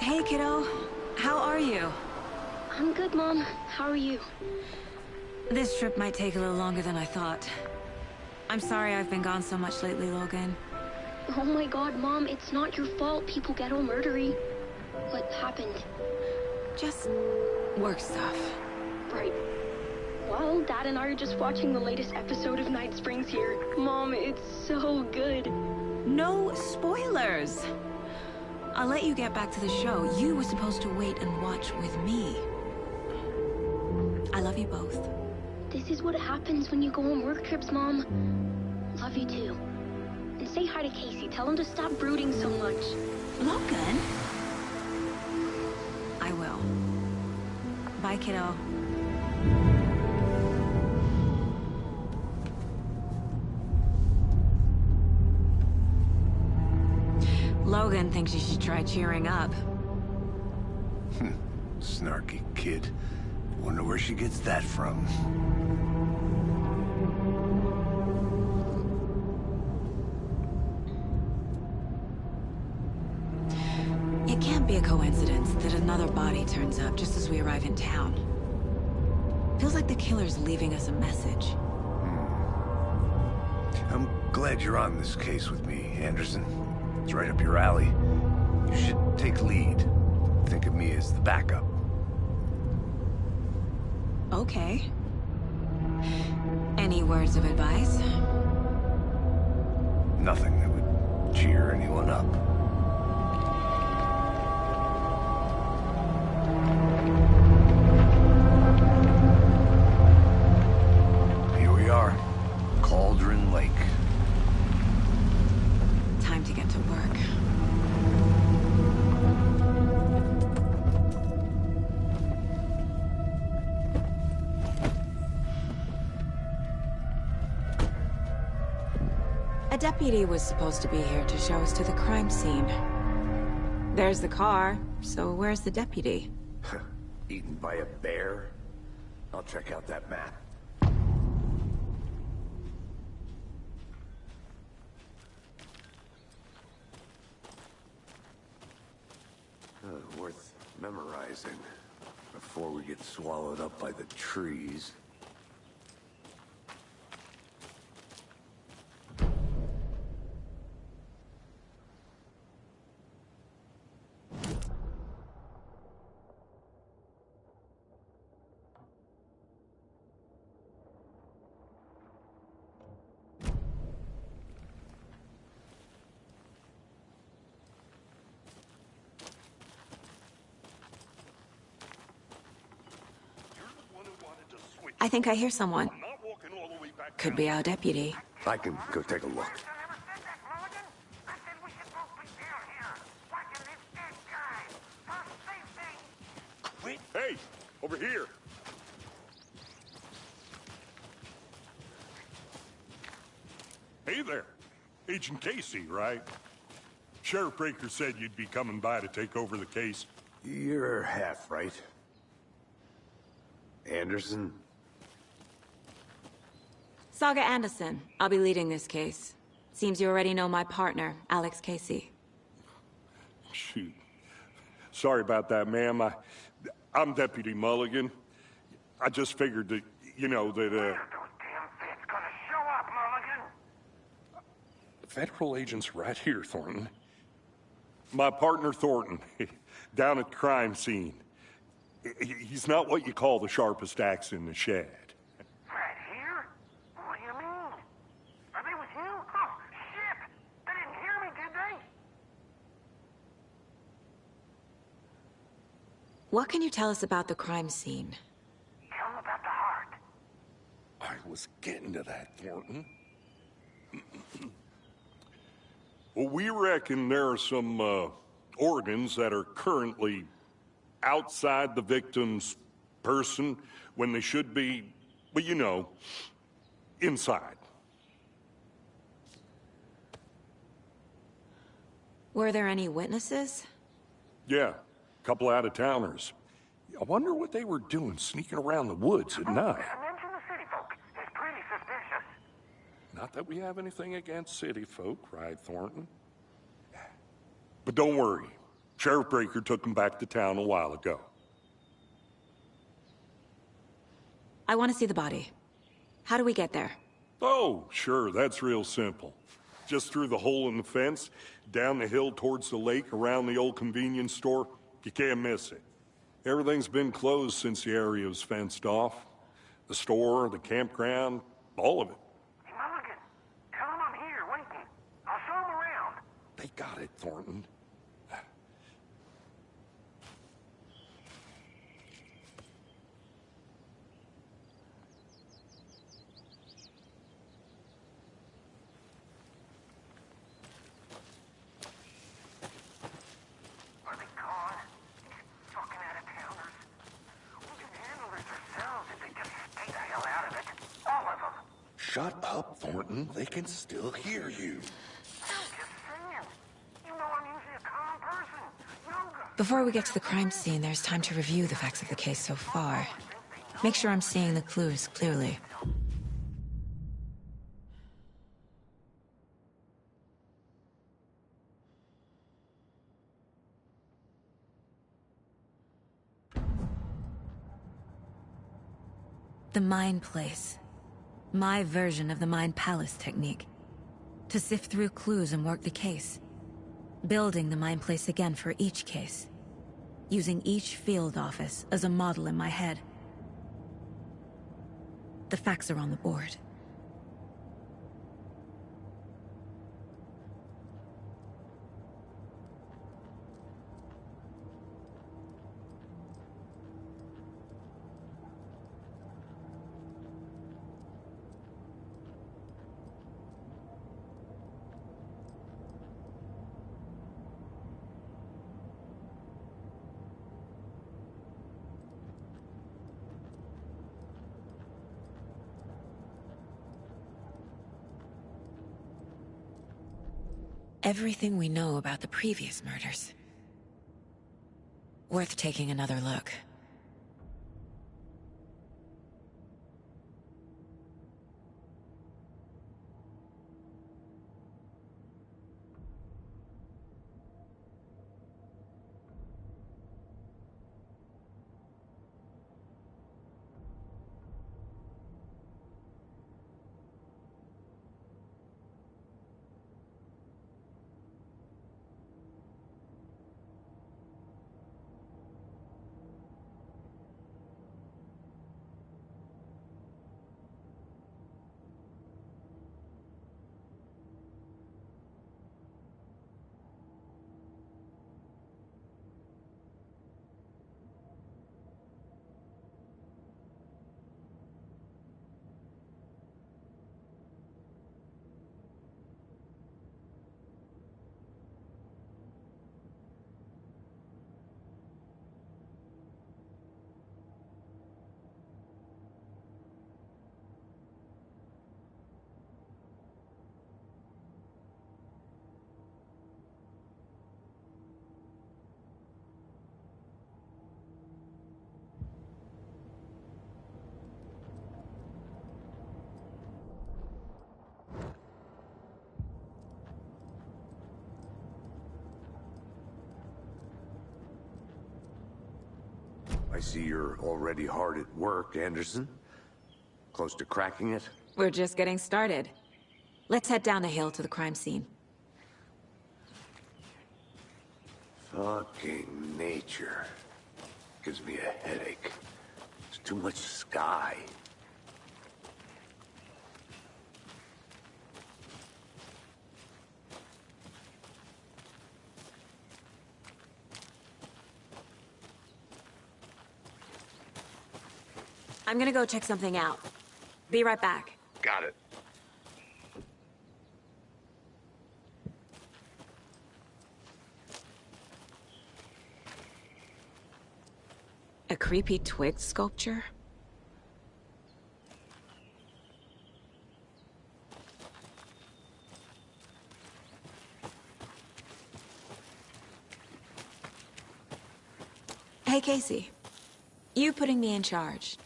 Hey, kiddo. How are you? I'm good, Mom. How are you? This trip might take a little longer than I thought. I'm sorry I've been gone so much lately, Logan. Oh my god, Mom, it's not your fault people get all murdery. What happened? Just work stuff. Right. Well, Dad and I are just watching the latest episode of Night Springs here. Mom, it's so good. No spoilers! I'll let you get back to the show. You were supposed to wait and watch with me. I love you both. This is what happens when you go on work trips, Mom. Love you too. And say hi to Casey. Tell him to stop brooding so much. Logan? I will. Bye, kiddo. Logan thinks you should try cheering up. Snarky kid. Wonder where she gets that from. It can't be a coincidence that another body turns up just as we arrive in town. Feels like the killer's leaving us a message. I'm glad you're on this case with me, Anderson. It's right up your alley. You should take lead. Think of me as the backup. Okay. Any words of advice? Nothing that would cheer anyone up. Here we are. Cauldron Lake. deputy was supposed to be here to show us to the crime scene. There's the car, so where's the deputy? Eaten by a bear? I'll check out that map. Worth memorizing before we get swallowed up by the trees. I think I hear someone. Could be our deputy. I can go take a look. Hey, over here. Hey there. Agent Casey, right? Sheriff Breaker said you'd be coming by to take over the case. You're half right. Anderson? Saga Anderson. I'll be leading this case. Seems you already know my partner, Alex Casey. Shoot. Sorry about that, ma'am. I'm Deputy Mulligan. I just figured that, you know, that, Those damn feds gonna show up, Mulligan. Federal agent's right here, Thornton. My partner, Thornton, down at the crime scene. He's not what you call the sharpest axe in the shed. Right here? What do you mean? Are they with you? Oh, shit! They didn't hear me, did they? What can you tell us about the crime scene? Tell them about the heart. I was getting to that, Thornton. Well, we reckon there are some organs that are currently outside the victim's person when they should be, well, you know, inside. Were there any witnesses? Yeah, a couple out-of-towners. I wonder what they were doing sneaking around the woods at night. Mention the city folk. It's pretty suspicious. Not that we have anything against city folk, right, Thornton? But don't worry. Sheriff Breaker took them back to town a while ago. I want to see the body. How do we get there? Oh, sure, that's real simple. Just through the hole in the fence, down the hill towards the lake, around the old convenience store. You can't miss it. Everything's been closed since the area was fenced off. The store, the campground, all of it. Hey, Mulligan, tell them I'm here, waiting. I'll show them around. They got it, Thornton. Are they gone? These fucking out-of-towners. We can handle this ourselves if they just stay the hell out of it. All of them. Shut up, Thornton. They can still hear you. I'm just saying. You know I'm usually a calm person. Yoga. Before we get to the crime scene, there's time to review the facts of the case so far. Make sure I'm seeing the clues clearly. The Mind Place. My version of the Mind Palace technique. To sift through clues and work the case. Building the Mind Place again for each case. Using each field office as a model in my head. The facts are on the board. everything we know about the previous murders. Worth taking another look. I see you're already hard at work, Anderson. Close to cracking it? We're just getting started. Let's head down the hill to the crime scene. Fucking nature. Gives me a headache. There's too much sky. I'm gonna go check something out. Be right back. Got it. A creepy twig sculpture? Hey, Casey. You putting me in charge.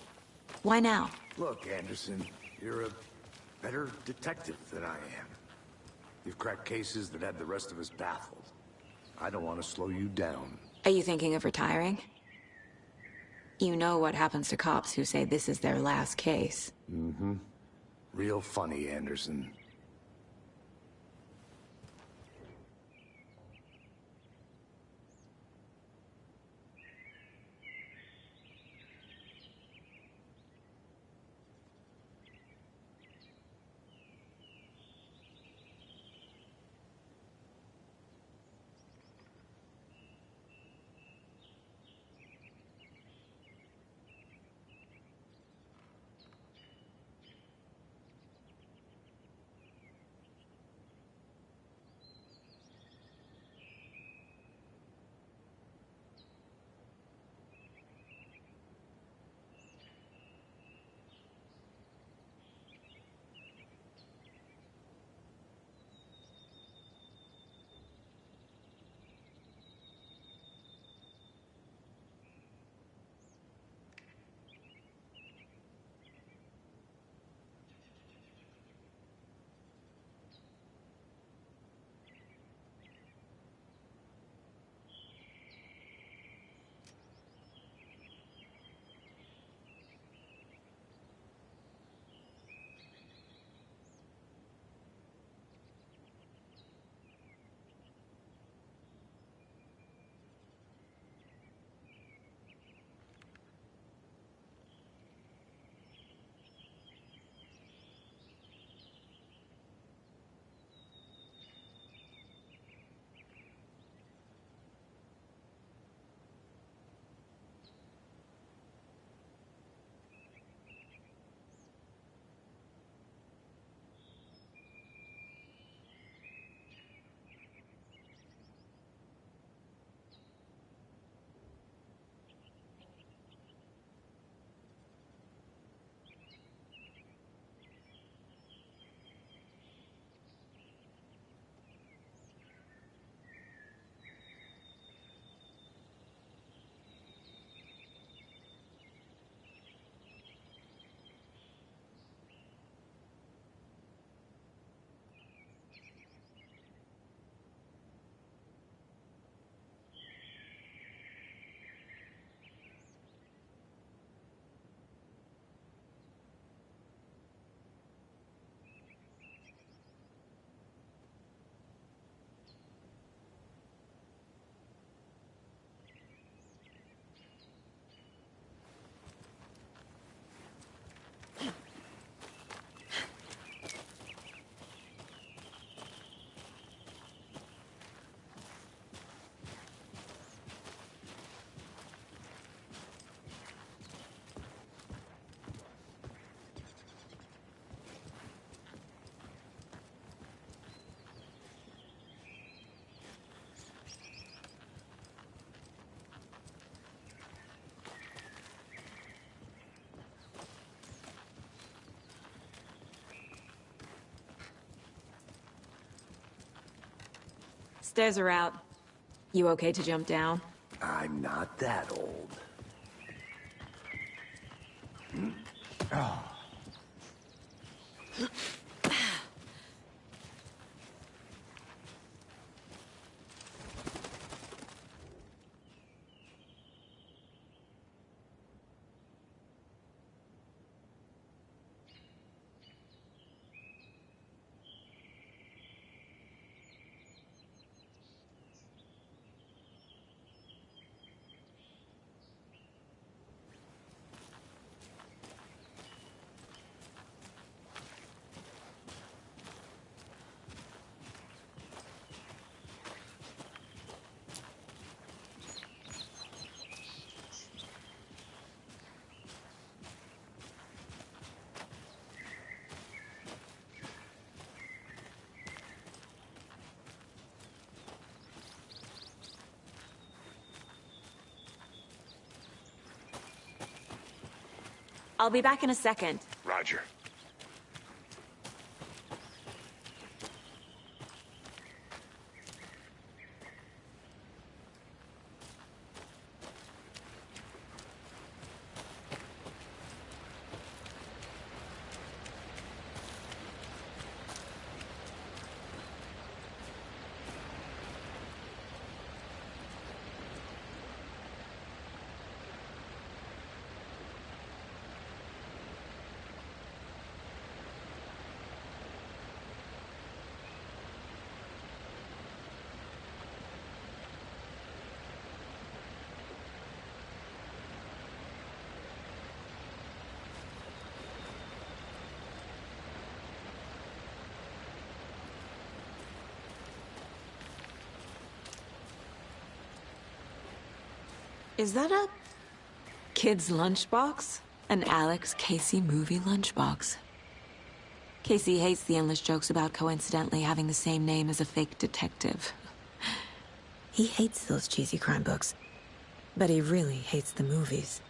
Why now? Look, Anderson, you're a better detective than I am. You've cracked cases that had the rest of us baffled. I don't want to slow you down. Are you thinking of retiring? You know what happens to cops who say this is their last case. Mm-hmm. Real funny, Anderson. Stairs are out. You okay to jump down? I'm not that old. I'll be back in a second. Roger. Is that a kid's lunchbox? An Alex Casey movie lunchbox. Casey hates the endless jokes about coincidentally having the same name as a fake detective. He hates those cheesy crime books, but he really hates the movies.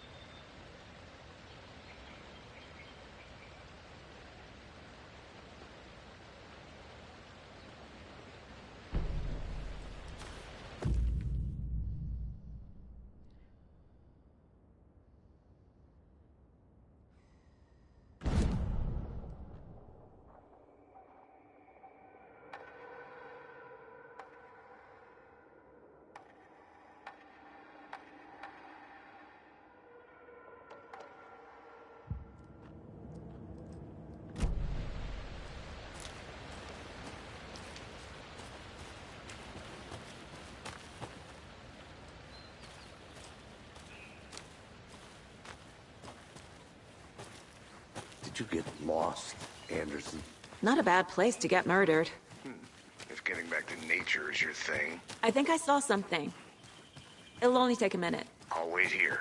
Did you get lost, Anderson? Not a bad place to get murdered. If getting back to nature is your thing, I think I saw something. It'll only take a minute. I'll wait here.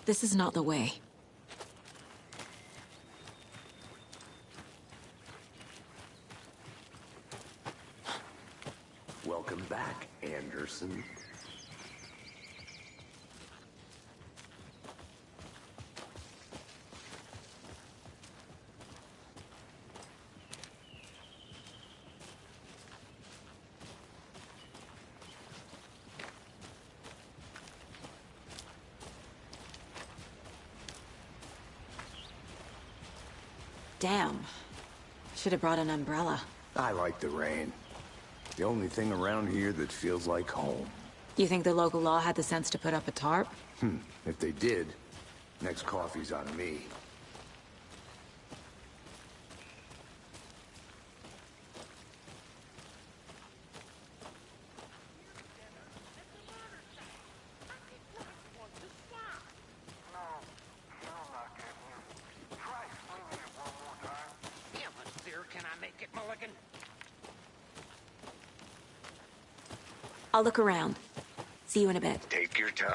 This is not the way. Welcome back, Anderson. Damn. Should have brought an umbrella. I like the rain. The only thing around here that feels like home. You think the local law had the sense to put up a tarp? If they did, next coffee's on me. I'll look around. See you in a bit. Take your time.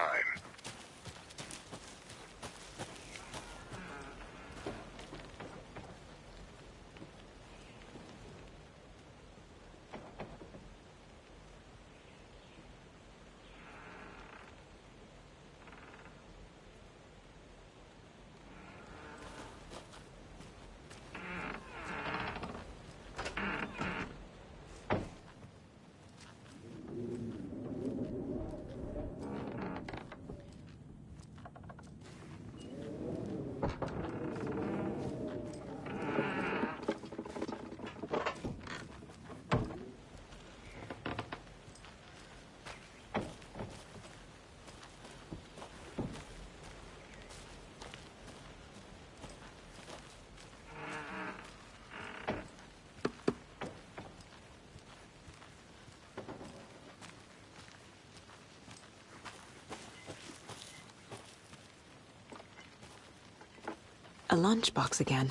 A lunchbox again.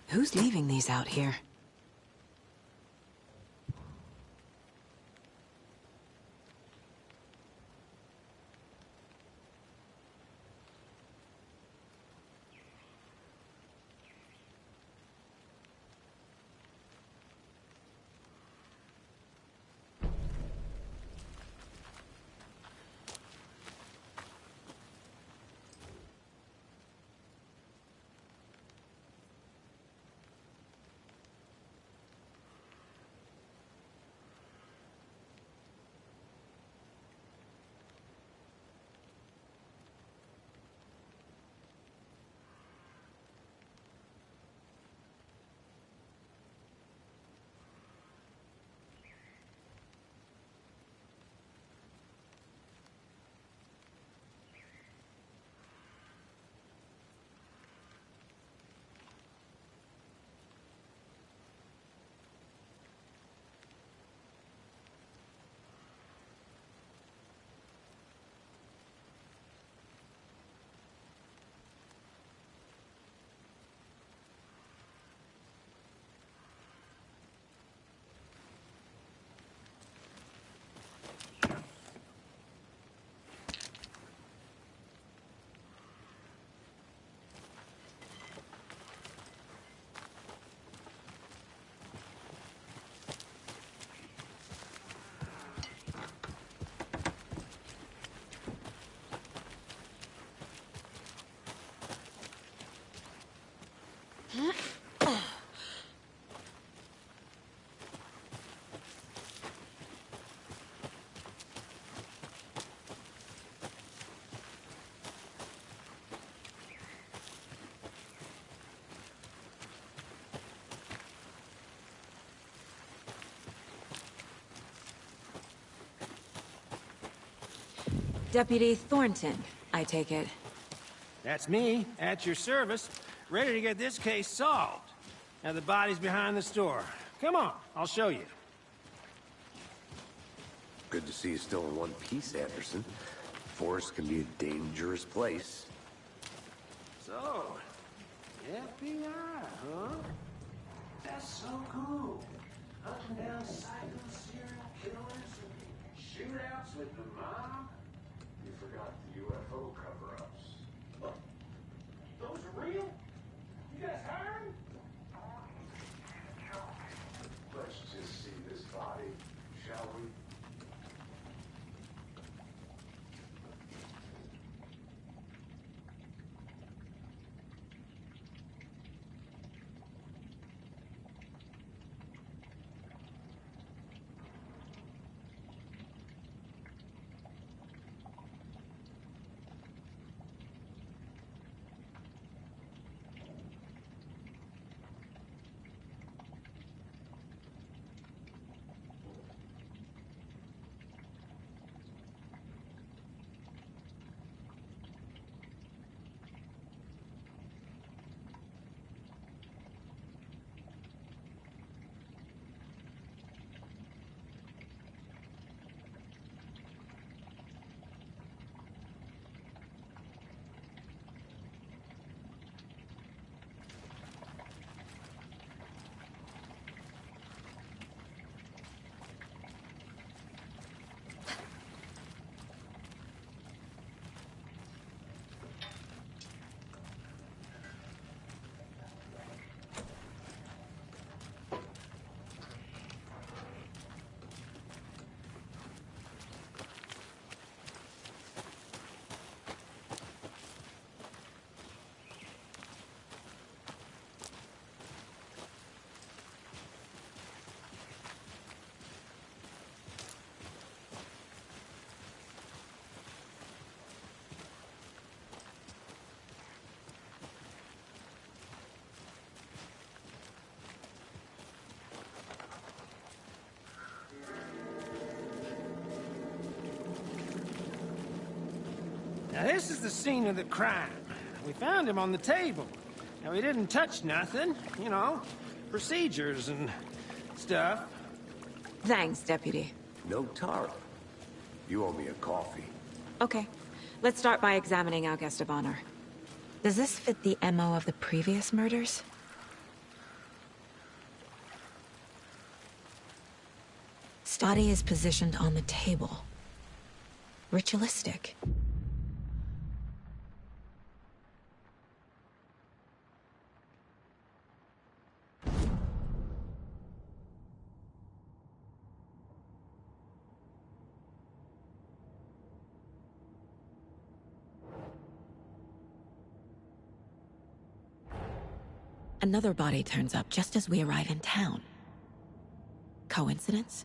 Who's leaving these out here? Deputy Thornton, I take it. That's me, at your service, ready to get this case solved. Now the body's behind the store. Come on, I'll show you. Good to see you still in one piece, Anderson. Forest can be a dangerous place. So, FBI, huh? That's so cool. Hunting down psycho serial killers and shootouts with the mob. You forgot the UFO cover-ups. Those are real? You guys hiring? Let's just see this body, shall we? Now this is the scene of the crime. We found him on the table. Now he didn't touch nothing, you know, procedures and stuff. Thanks, Deputy. No Tara. You owe me a coffee. Okay. Let's start by examining our guest of honor. Does this fit the MO of the previous murders? Body is positioned on the table. Ritualistic. Another body turns up just as we arrive in town. Coincidence?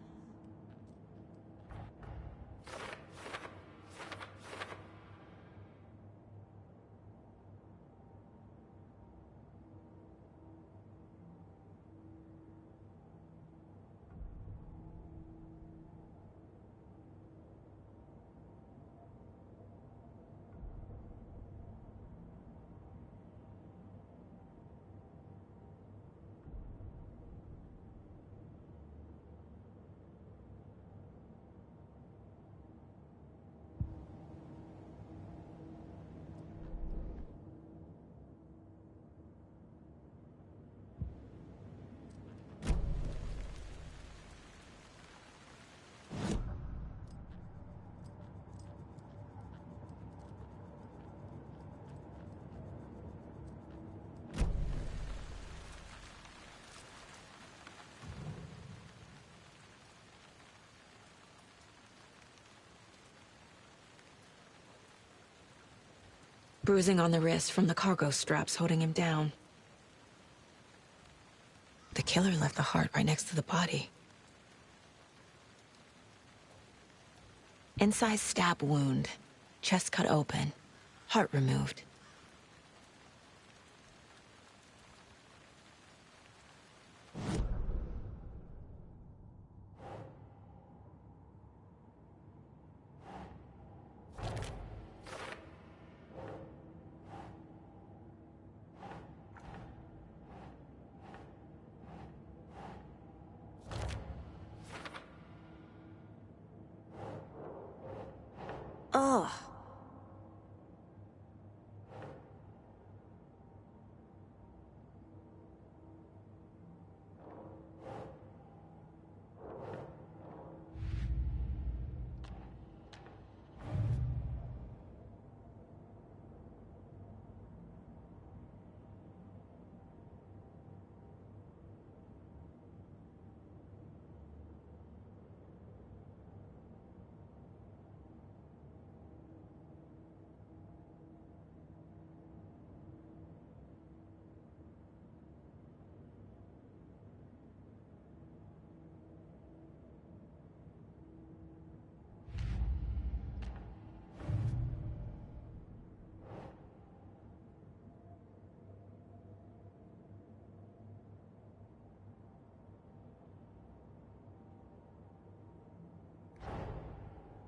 Bruising on the wrist from the cargo straps holding him down. The killer left the heart right next to the body. Inside stab wound, chest cut open, heart removed. Ugh.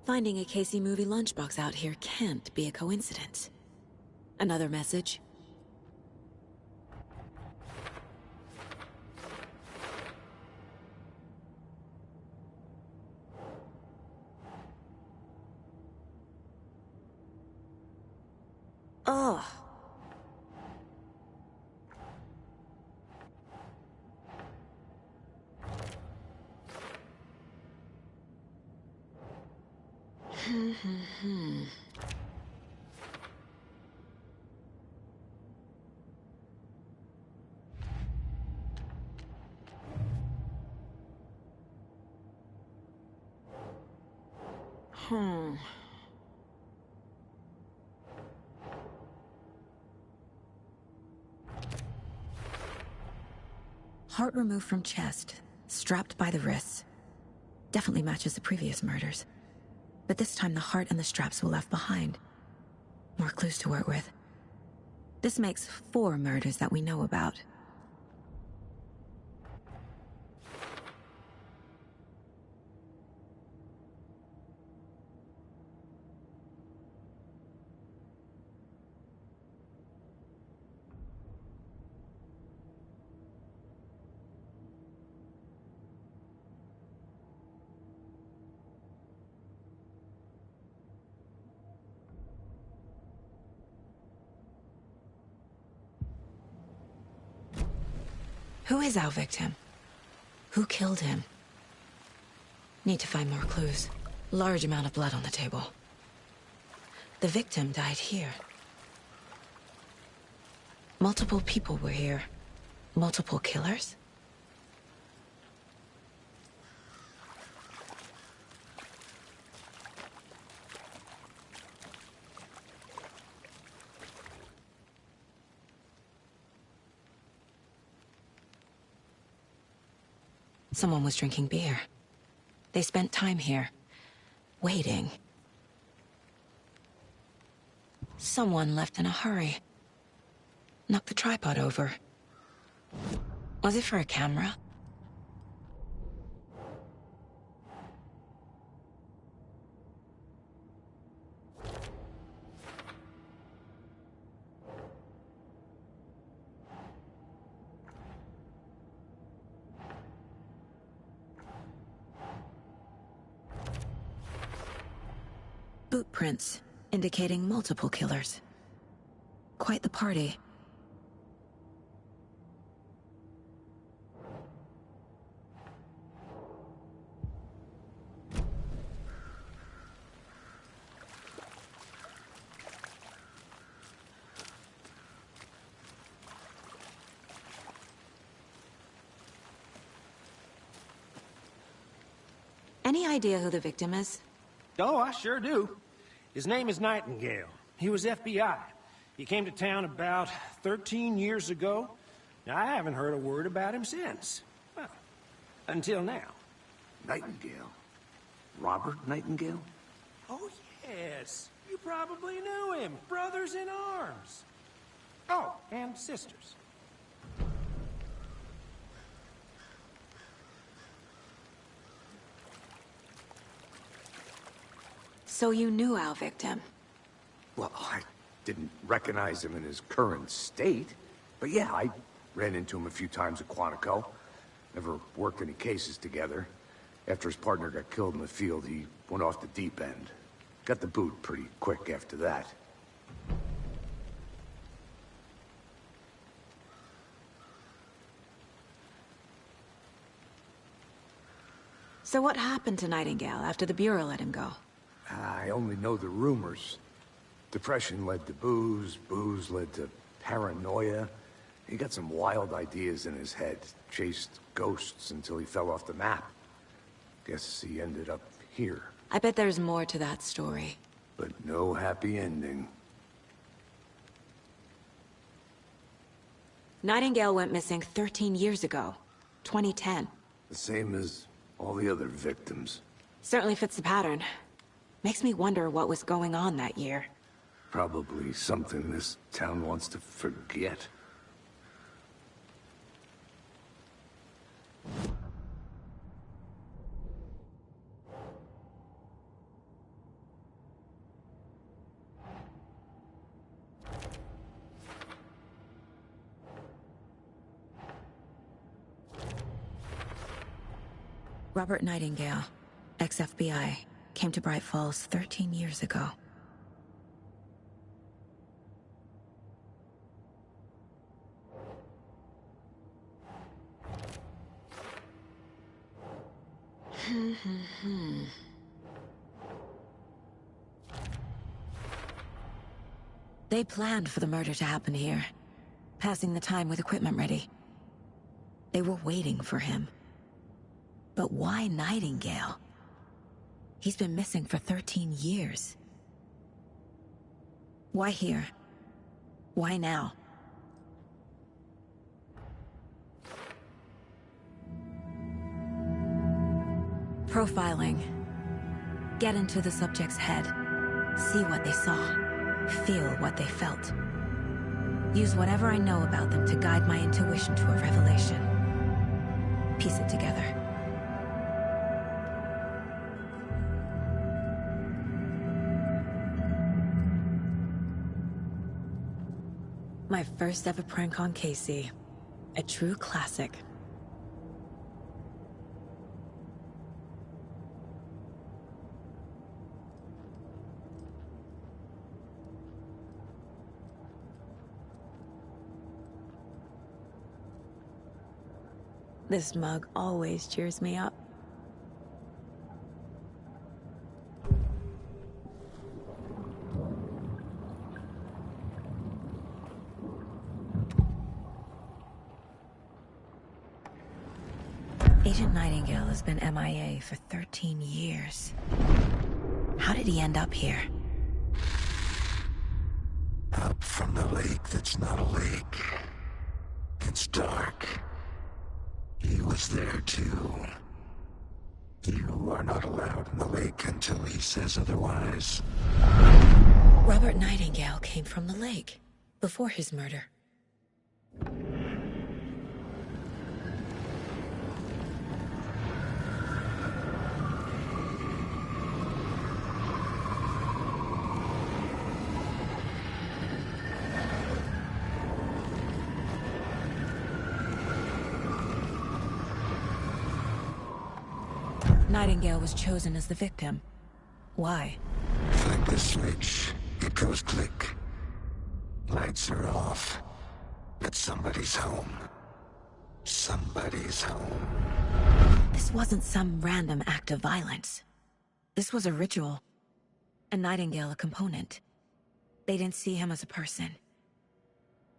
Finding a Casey movie lunchbox out here can't be a coincidence. Another message? Ugh. Heart removed from chest, strapped by the wrists. Definitely matches the previous murders. But this time the heart and the straps were left behind. More clues to work with. This makes 4 murders that we know about. Who is our victim? Who killed him? Need to find more clues. Large amount of blood on the table. The victim died here. Multiple people were here. Multiple killers? Someone was drinking beer. They spent time here, waiting. Someone left in a hurry. Knocked the tripod over. Was it for a camera? Boot prints, indicating multiple killers. Quite the party. Any idea who the victim is? Oh, I sure do. His name is Nightingale. He was FBI. He came to town about 13 years ago. Now, I haven't heard a word about him since. Well, until now. Nightingale? Robert Nightingale? Oh, yes. You probably knew him. Brothers in arms. Oh, and sisters. So you knew our victim? Well, I didn't recognize him in his current state. But yeah, I ran into him a few times at Quantico. Never worked any cases together. After his partner got killed in the field, he went off the deep end. Got the boot pretty quick after that. So what happened to Nightingale after the Bureau let him go? I only know the rumors. Depression led to booze, booze led to paranoia. He got some wild ideas in his head, chased ghosts until he fell off the map. Guess he ended up here. I bet there's more to that story. But no happy ending. Nightingale went missing 13 years ago. 2010. The same as all the other victims. Certainly fits the pattern. Makes me wonder what was going on that year. Probably something this town wants to forget. Robert Nightingale, ex-FBI, came to Bright Falls 13 years ago. They planned for the murder to happen here, passing the time with equipment ready. They were waiting for him. But why Nightingale? He's been missing for 13 years. Why here? Why now? Profiling. Get into the subject's head. See what they saw. Feel what they felt. Use whatever I know about them to guide my intuition to a revelation. Piece it together. My first ever prank on Casey. A true classic. This mug always cheers me up. Agent Nightingale has been MIA for 13 years. How did he end up here? Up from the lake that's not a lake. It's dark. He was there too. You are not allowed in the lake until he says otherwise. Robert Nightingale came from the lake, before his murder. Nightingale was chosen as the victim. Why? Like the switch, it goes click. Lights are off. But somebody's home. Somebody's home. This wasn't some random act of violence. This was a ritual. And Nightingale a component. They didn't see him as a person.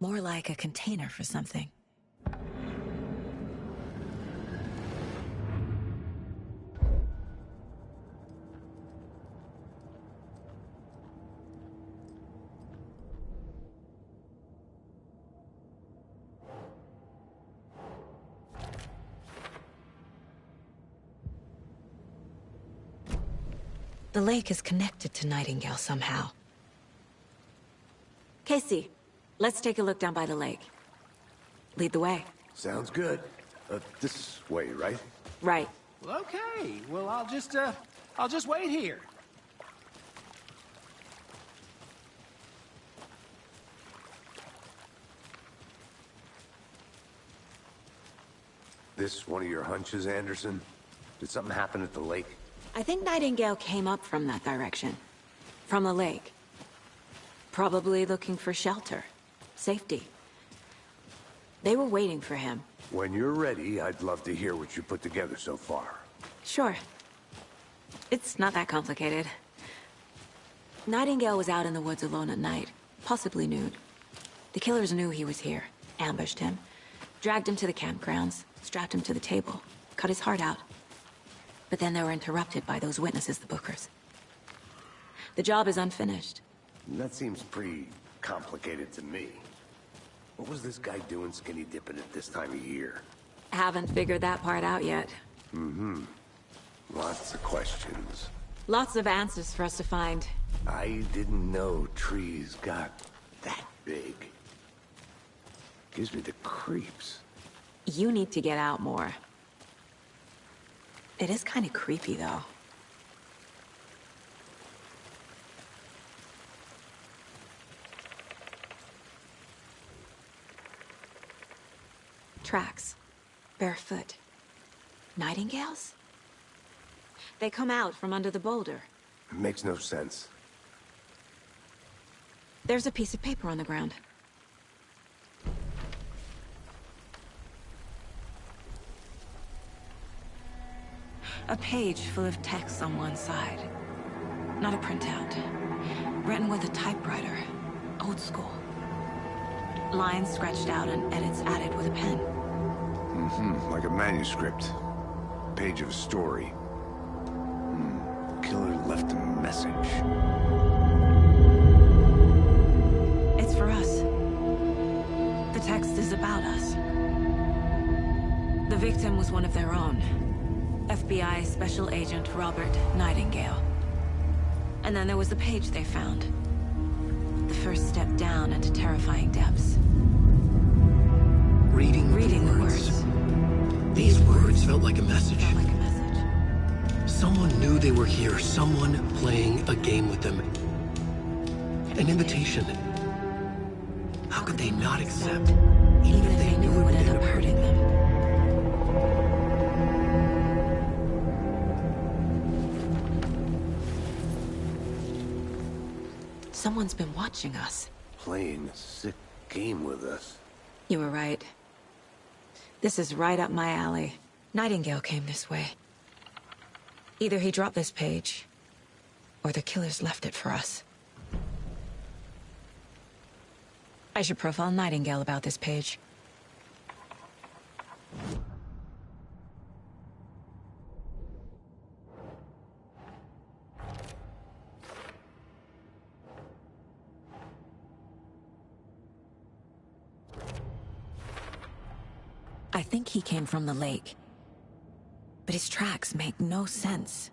More like a container for something. The lake is connected to Nightingale somehow. Casey, let's take a look down by the lake. Lead the way. Sounds good. This way, right? Right. Well, okay. Well, I'll just wait here. This one of your hunches, Anderson? Did something happen at the lake? I think Nightingale came up from that direction. From the lake. Probably looking for shelter. Safety. They were waiting for him. When you're ready, I'd love to hear what you put together so far. Sure. It's not that complicated. Nightingale was out in the woods alone at night, possibly nude. The killers knew he was here, ambushed him, dragged him to the campgrounds, strapped him to the table, cut his heart out. But then they were interrupted by those witnesses, the Bookers. The job is unfinished. That seems pretty complicated to me. What was this guy doing skinny dipping at this time of year? Haven't figured that part out yet. Lots of questions. Lots of answers for us to find. I didn't know trees got that big. Gives me the creeps. You need to get out more. It is kind of creepy, though. Tracks. Barefoot. Nightingales? They come out from under the boulder. It makes no sense. There's a piece of paper on the ground. A page full of text on one side. Not a printout. Written with a typewriter. Old school. Lines scratched out and edits added with a pen. Like a manuscript. Page of a story. Killer left a message. It's for us. The text is about us. The victim was one of their own. FBI Special Agent Robert Nightingale. And then there was the page they found. The first step down into terrifying depths. Reading the words. These words felt like a message. Felt like a message. Someone knew they were here, someone playing a game with them. An invitation. How could they not accept, Even if they knew it would end up hurting them. Someone's been watching us. Playing a sick game with us. You were right. This is right up my alley. Nightingale came this way. Either he dropped this page, or the killers left it for us. I should profile Nightingale about this page. I think he came from the lake. But his tracks make no sense.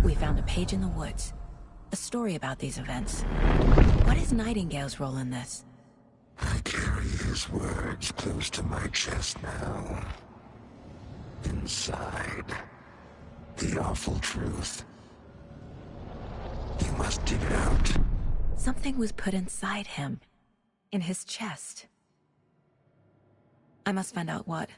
We found a page in the woods. A story about these events. What is Nightingale's role in this? I carry his words close to my chest now. Inside, the awful truth. You must dig it out. Something was put inside him. In his chest. I must find out what.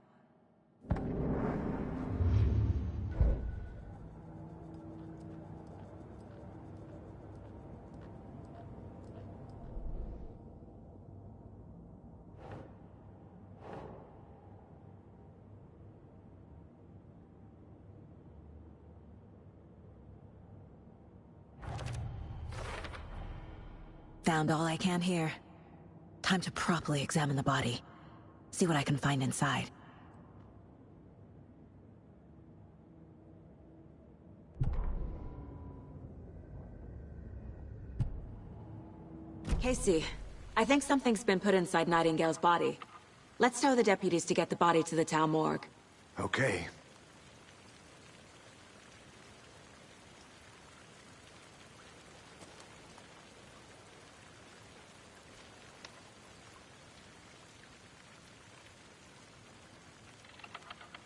Found all I can here. Time to properly examine the body. See what I can find inside. Casey, I think something's been put inside Nightingale's body. Let's tell the deputies to get the body to the town morgue. Okay.